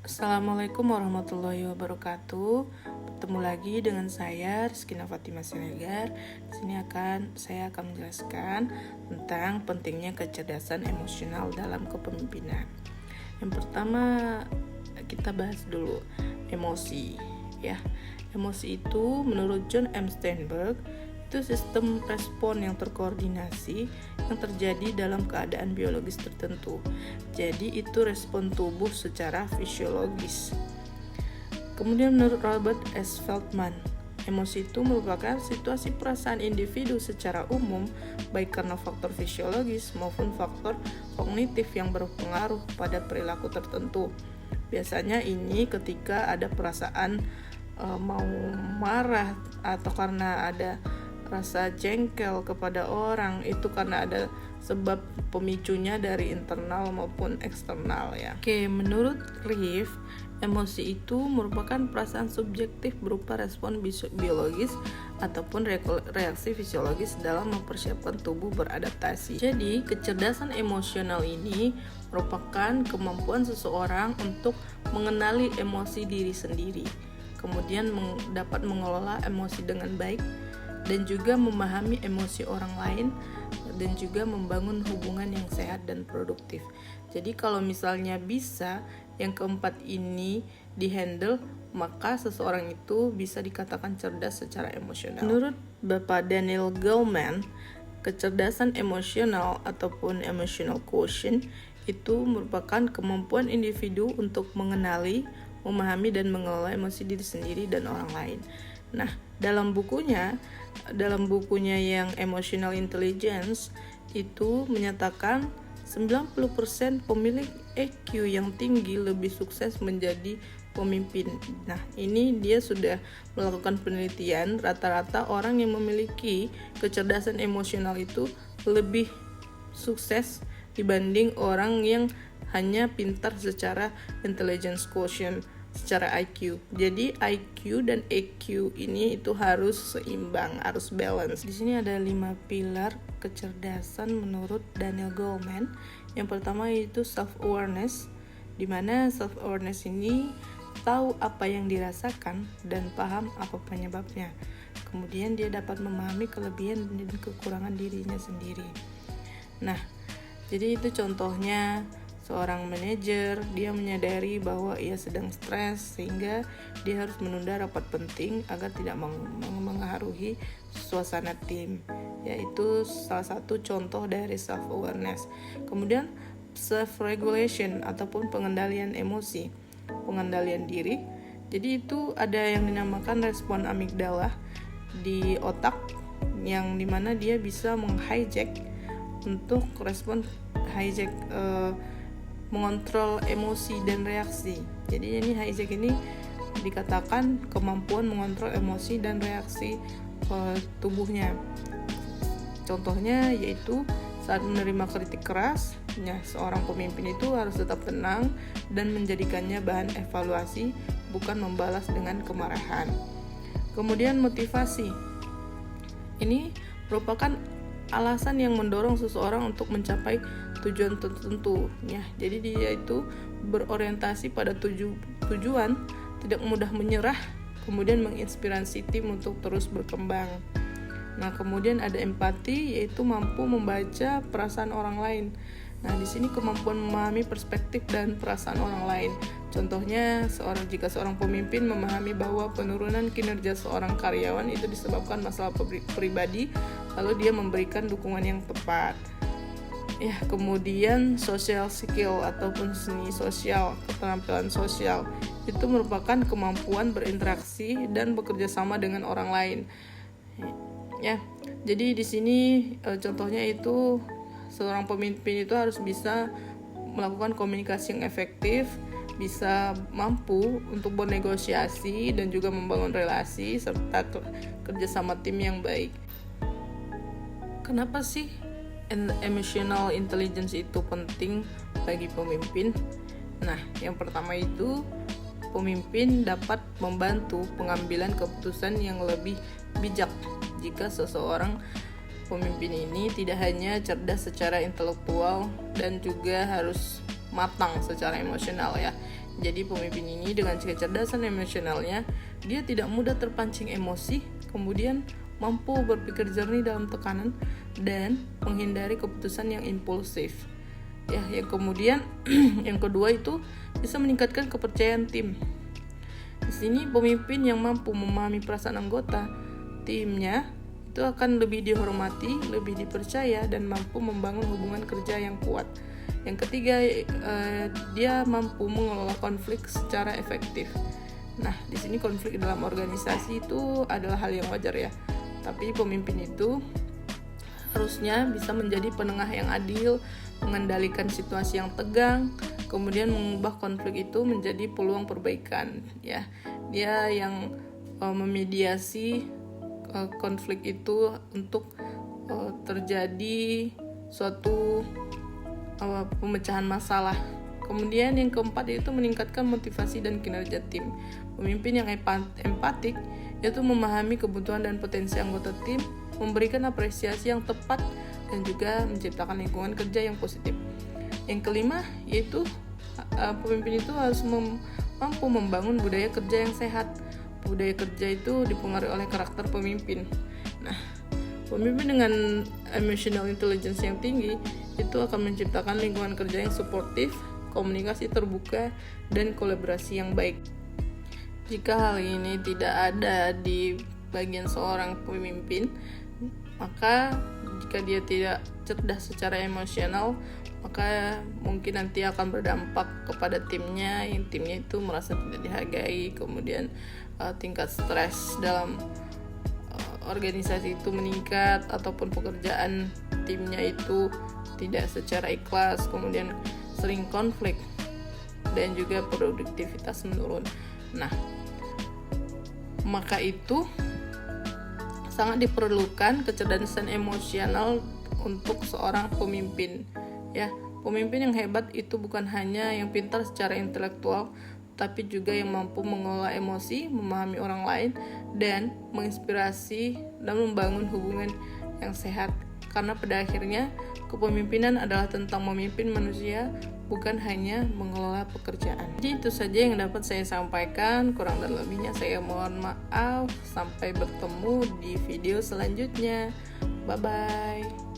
Assalamualaikum warahmatullahi wabarakatuh. Bertemu lagi dengan saya Rizkina Fatimah Siregar. Di sini saya akan menjelaskan tentang pentingnya kecerdasan emosional dalam kepemimpinan. Yang pertama kita bahas dulu emosi, ya. Emosi itu menurut John M. Steinberg itu sistem respon yang terkoordinasi yang terjadi dalam keadaan biologis tertentu. Jadi itu respon tubuh secara fisiologis. Kemudian menurut Robert S. Feldman, emosi itu merupakan situasi perasaan individu secara umum, baik karena faktor fisiologis maupun faktor kognitif yang berpengaruh pada perilaku tertentu. Biasanya ini ketika ada perasaan mau marah atau karena ada rasa jengkel kepada orang, itu karena ada sebab pemicunya dari internal maupun eksternal, ya. Oke, menurut Riff, emosi itu merupakan perasaan subjektif berupa respon biologis ataupun reaksi fisiologis dalam mempersiapkan tubuh beradaptasi. Jadi, kecerdasan emosional ini merupakan kemampuan seseorang untuk mengenali emosi diri sendiri, kemudian dapat mengelola emosi dengan baik, dan juga memahami emosi orang lain, dan juga membangun hubungan yang sehat dan produktif. Jadi kalau misalnya bisa yang keempat ini dihandle, maka seseorang itu bisa dikatakan cerdas secara emosional. Menurut Bapak Daniel Goleman, kecerdasan emosional ataupun emotional quotient itu merupakan kemampuan individu untuk mengenali, memahami, dan mengelola emosi diri sendiri dan orang lain. Nah, dalam bukunya yang Emotional Intelligence itu menyatakan 90% pemilik EQ yang tinggi lebih sukses menjadi pemimpin. Nah, ini dia sudah melakukan penelitian, rata-rata orang yang memiliki kecerdasan emosional itu lebih sukses dibanding orang yang hanya pintar secara intelligence quotient, secara IQ. Jadi IQ dan EQ ini itu harus seimbang, harus balance. Di sini ada 5 pilar kecerdasan menurut Daniel Goleman. Yang pertama itu self-awareness, di mana self-awareness ini tahu apa yang dirasakan dan paham apa penyebabnya. Kemudian dia dapat memahami kelebihan dan kekurangan dirinya sendiri. Nah, jadi itu contohnya seorang manajer, dia menyadari bahwa ia sedang stres sehingga dia harus menunda rapat penting agar tidak mengaruhi suasana tim. Yaitu salah satu contoh dari self-awareness. Kemudian self-regulation ataupun pengendalian emosi, pengendalian diri. Jadi itu ada yang dinamakan respon amigdala di otak, yang dimana dia bisa menghijack untuk respon hijack mengontrol emosi dan reaksi. Jadi ini hijack ini dikatakan kemampuan mengontrol emosi dan reaksi tubuhnya. Contohnya yaitu saat menerima kritik keras, seorang pemimpin itu harus tetap tenang dan menjadikannya bahan evaluasi, bukan membalas dengan kemarahan. Kemudian motivasi. Ini merupakan alasan yang mendorong seseorang untuk mencapai tujuan tertentu, ya. Jadi dia itu berorientasi pada tujuan, tidak mudah menyerah, kemudian menginspirasi tim untuk terus berkembang. Nah, kemudian ada empati, yaitu mampu membaca perasaan orang lain. Nah, di sini kemampuan memahami perspektif dan perasaan orang lain. Contohnya, jika seorang pemimpin memahami bahwa penurunan kinerja seorang karyawan itu disebabkan masalah pribadi, lalu dia memberikan dukungan yang tepat. Ya, kemudian social skill ataupun seni sosial, keterampilan sosial itu merupakan kemampuan berinteraksi dan bekerja sama dengan orang lain. Ya, jadi di sini contohnya itu seorang pemimpin itu harus bisa melakukan komunikasi yang efektif, bisa mampu untuk bernegosiasi dan juga membangun relasi serta kerjasama tim yang baik. Kenapa sih emotional intelligence itu penting bagi pemimpin? Nah, yang pertama itu pemimpin dapat membantu pengambilan keputusan yang lebih bijak jika seseorang pemimpin ini tidak hanya cerdas secara intelektual dan juga harus matang secara emosional, ya. Jadi pemimpin ini dengan kecerdasan emosionalnya, dia tidak mudah terpancing emosi, kemudian mampu berpikir jernih dalam tekanan dan menghindari keputusan yang impulsif. Ya, yang kemudian yang kedua itu bisa meningkatkan kepercayaan tim. Di sini pemimpin yang mampu memahami perasaan anggota timnya itu akan lebih dihormati, lebih dipercaya, dan mampu membangun hubungan kerja yang kuat. Yang ketiga, dia mampu mengelola konflik secara efektif. Nah, di sini konflik dalam organisasi itu adalah hal yang wajar ya. Tapi pemimpin itu harusnya bisa menjadi penengah yang adil, mengendalikan situasi yang tegang, kemudian mengubah konflik itu menjadi peluang perbaikan. Ya, dia yang memediasi konflik itu untuk terjadi suatu pemecahan masalah. Kemudian yang keempat yaitu meningkatkan motivasi dan kinerja tim. Pemimpin yang empatik yaitu memahami kebutuhan dan potensi anggota tim, memberikan apresiasi yang tepat, dan juga menciptakan lingkungan kerja yang positif. Yang kelima yaitu pemimpin itu harus mampu membangun budaya kerja yang sehat. Budaya kerja itu dipengaruhi oleh karakter pemimpin. Nah, pemimpin dengan emotional intelligence yang tinggi itu akan menciptakan lingkungan kerja yang suportif, komunikasi terbuka, dan kolaborasi yang baik. Jika hal ini tidak ada di bagian seorang pemimpin, maka jika dia tidak cerdas secara emosional, maka mungkin nanti akan berdampak kepada timnya, yang timnya itu merasa tidak dihargai, kemudian tingkat stres dalam organisasi itu meningkat, ataupun pekerjaan timnya itu tidak secara ikhlas, kemudian sering konflik, dan juga produktivitas menurun. Nah, maka itu sangat diperlukan kecerdasan emosional untuk seorang pemimpin. Ya, pemimpin yang hebat itu bukan hanya yang pintar secara intelektual, tapi juga yang mampu mengelola emosi, memahami orang lain, dan menginspirasi dan membangun hubungan yang sehat. Karena pada akhirnya kepemimpinan adalah tentang memimpin manusia, bukan hanya mengelola pekerjaan. Jadi itu saja yang dapat saya sampaikan, kurang dan lebihnya saya mohon maaf. Sampai bertemu di video selanjutnya. Bye-bye.